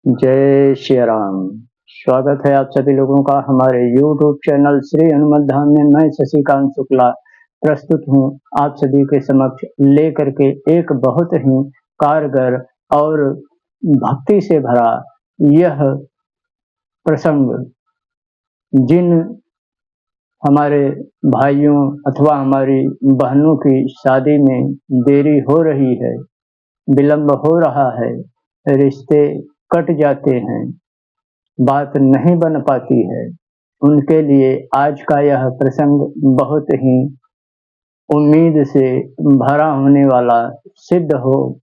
जय श्री राम। स्वागत है आप सभी लोगों का हमारे YouTube चैनल श्री हनुमत धाम में। मैं शशिकांत शुक्ला प्रस्तुत हूँ आप सभी के समक्ष लेकर के एक बहुत ही कारगर और भक्ति से भरा यह प्रसंग। जिन हमारे भाइयों अथवा हमारी बहनों की शादी में देरी हो रही है, विलंब हो रहा है, रिश्ते कट जाते हैं, बात नहीं बन पाती है, उनके लिए आज का यह प्रसंग बहुत ही उम्मीद से भरा होने वाला सिद्ध हो,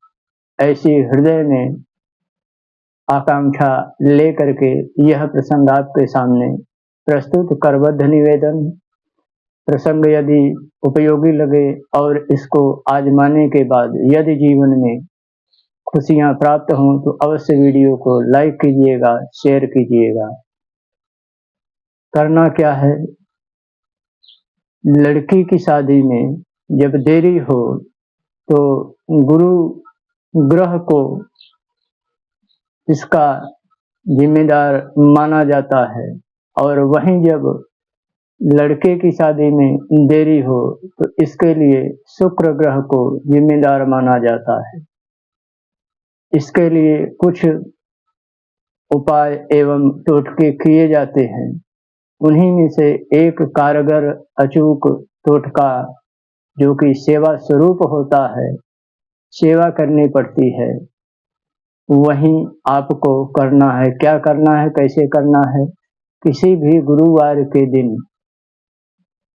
ऐसी हृदय में आकांक्षा लेकर के यह प्रसंग आपके सामने प्रस्तुत करबद्ध निवेदन। प्रसंग यदि उपयोगी लगे और इसको आजमाने के बाद यदि जीवन में खुशियां प्राप्त हों तो अवश्य वीडियो को लाइक कीजिएगा, शेयर कीजिएगा। करना क्या है, लड़की की शादी में जब देरी हो तो गुरु ग्रह को इसका जिम्मेदार माना जाता है, और वहीं जब लड़के की शादी में देरी हो तो इसके लिए शुक्र ग्रह को जिम्मेदार माना जाता है। इसके लिए कुछ उपाय एवं टोटके किए जाते हैं। उन्हीं में से एक कारगर अचूक टोटका जो कि सेवा स्वरूप होता है, सेवा करनी पड़ती है, वही आपको करना है। क्या करना है, कैसे करना है? किसी भी गुरुवार के दिन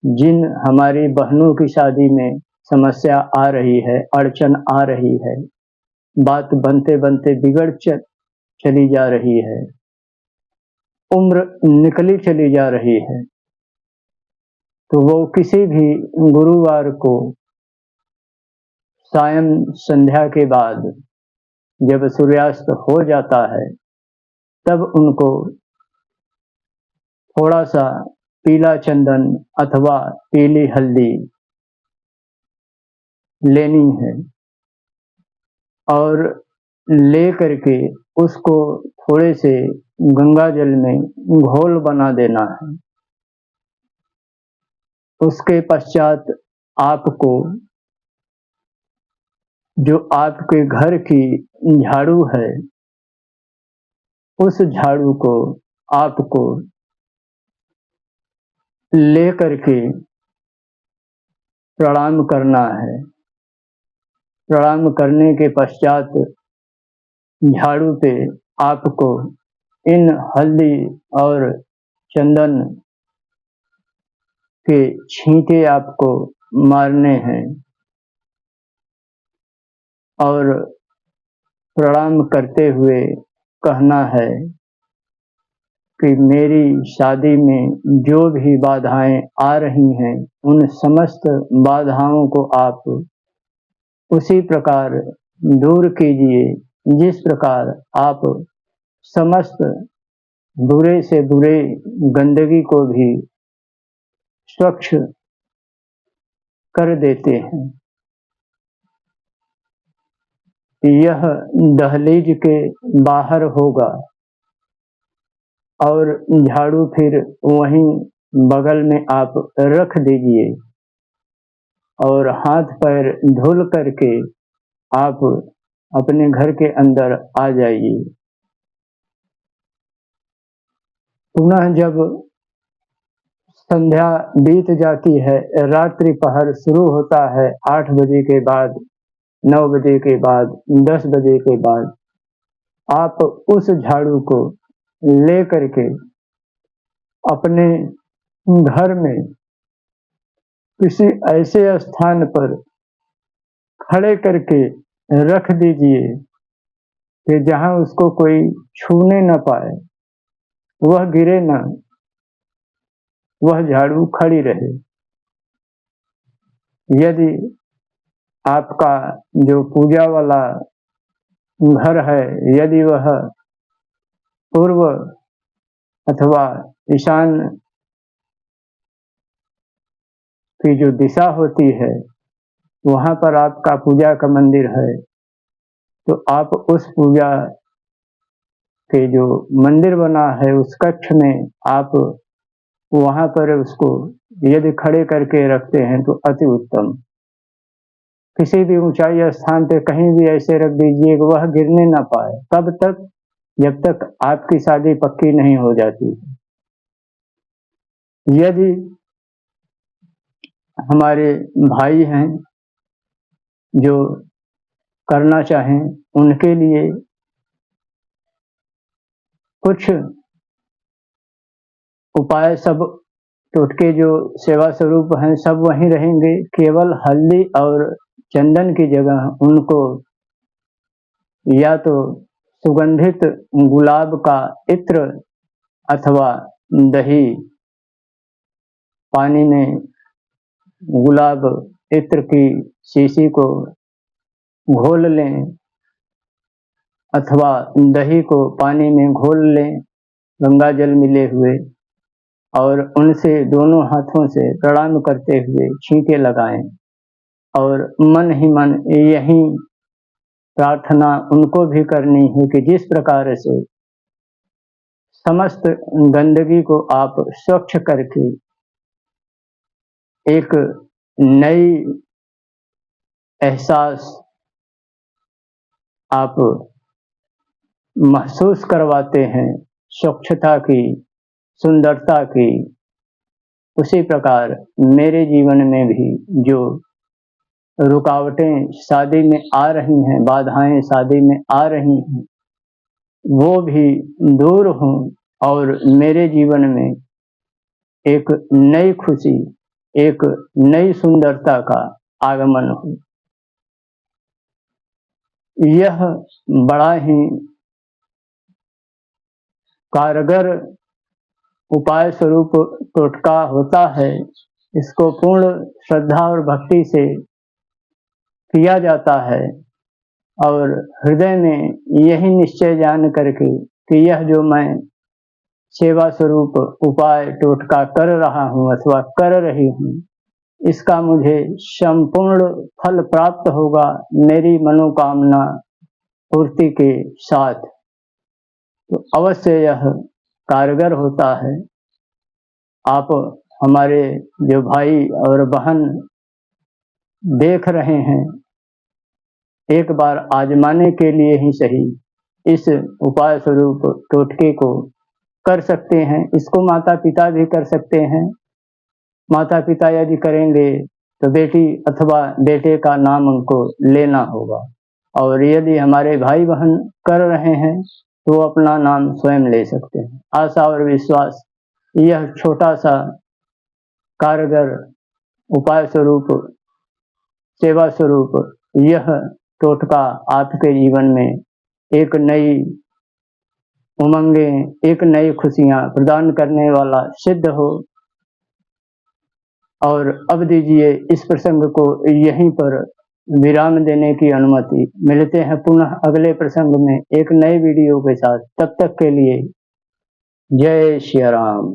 जिन हमारी बहनों की शादी में समस्या आ रही है, अड़चन आ रही है, बात बनते बनते बिगड़ चली जा रही है, उम्र निकली चली जा रही है, तो वो किसी भी गुरुवार को सायं संध्या के बाद जब सूर्यास्त हो जाता है तब उनको थोड़ा सा पीला चंदन अथवा पीली हल्दी लेनी है और ले करके उसको थोड़े से गंगा जल में घोल बना देना है। उसके पश्चात आपको जो आपके घर की झाड़ू है, उस झाड़ू को आपको ले करके प्रणाम करना है। प्रणाम करने के पश्चात झाड़ू पे आपको इन हल्दी और चंदन के छींटे आपको मारने हैं और प्रणाम करते हुए कहना है कि मेरी शादी में जो भी बाधाएं आ रही हैं, उन समस्त बाधाओं को आप उसी प्रकार दूर कीजिए जिस प्रकार आप समस्त बुरे से बुरे गंदगी को भी स्वच्छ कर देते हैं। यह दहलीज के बाहर होगा और झाड़ू फिर वहीं बगल में आप रख दीजिए और हाथ पैर धुल करके आप अपने घर के अंदर आ जाइए। पुनः जब संध्या बीत जाती है, रात्रि पहर शुरू होता है, 8 बजे के बाद, 9 बजे के बाद, 10 बजे के बाद आप उस झाड़ू को ले करके अपने घर में किसी ऐसे स्थान पर खड़े करके रख दीजिए कि जहां उसको कोई छूने न पाए, वह गिरे न, वह झाड़ू खड़ी रहे। यदि आपका जो पूजा वाला घर है, यदि वह पूर्व अथवा ईशान की जो दिशा होती है, वहां पर आपका पूजा का मंदिर है, तो आप उस पूजा के जो मंदिर बना है उस कक्ष में आप वहां पर उसको यदि खड़े करके रखते हैं तो अति उत्तम। किसी भी ऊंचाई स्थान पे कहीं भी ऐसे रख दीजिए कि वह गिरने ना पाए। कब तक? जब तक आपकी शादी पक्की नहीं हो जाती। यदि हमारे भाई हैं जो करना चाहें, उनके लिए कुछ उपाय, सब टोटके जो सेवा स्वरूप हैं सब वहीं रहेंगे। केवल हल्दी और चंदन की जगह उनको या तो सुगंधित गुलाब का इत्र अथवा दही, पानी में गुलाब इत्र की शीशी को घोल लें अथवा दही को पानी में घोल लें गंगा जल मिले हुए, और उनसे दोनों हाथों से प्रणाम करते हुए छींटे लगाएं और मन ही मन यही प्रार्थना उनको भी करनी है कि जिस प्रकार से समस्त गंदगी को आप स्वच्छ करके एक नई एहसास आप महसूस करवाते हैं स्वच्छता की, सुंदरता की, उसी प्रकार मेरे जीवन में भी जो रुकावटें शादी में आ रही हैं, बाधाएं शादी में आ रही हैं, वो भी दूर हों और मेरे जीवन में एक नई खुशी, एक नई सुंदरता का आगमन हो। यह बड़ा ही कारगर उपाय स्वरूप टोटका होता है। इसको पूर्ण श्रद्धा और भक्ति से किया जाता है और हृदय में यही निश्चय जान करके कि यह जो मैं सेवा स्वरूप उपाय टोटका कर रहा हूँ अथवा कर रही हूँ, इसका मुझे संपूर्ण फल प्राप्त होगा मेरी मनोकामना पूर्ति के साथ, तो अवश्य यह कारगर होता है। आप हमारे जो भाई और बहन देख रहे हैं, एक बार आजमाने के लिए ही सही इस उपाय स्वरूप टोटके को कर सकते हैं। इसको माता पिता भी कर सकते हैं। माता पिता यदि करेंगे तो बेटी अथवा बेटे का नाम उनको लेना होगा, और यदि हमारे भाई बहन कर रहे हैं तो वो अपना नाम स्वयं ले सकते हैं। आशा और विश्वास यह छोटा सा कारगर उपाय स्वरूप, सेवा स्वरूप यह टोटका आपके जीवन में एक नई उमंगें, एक नई खुशियां प्रदान करने वाला सिद्ध हो। और अब दीजिए इस प्रसंग को यहीं पर विराम देने की अनुमति। मिलते हैं पुनः अगले प्रसंग में एक नए वीडियो के साथ। तब तक के लिए जय श्री राम।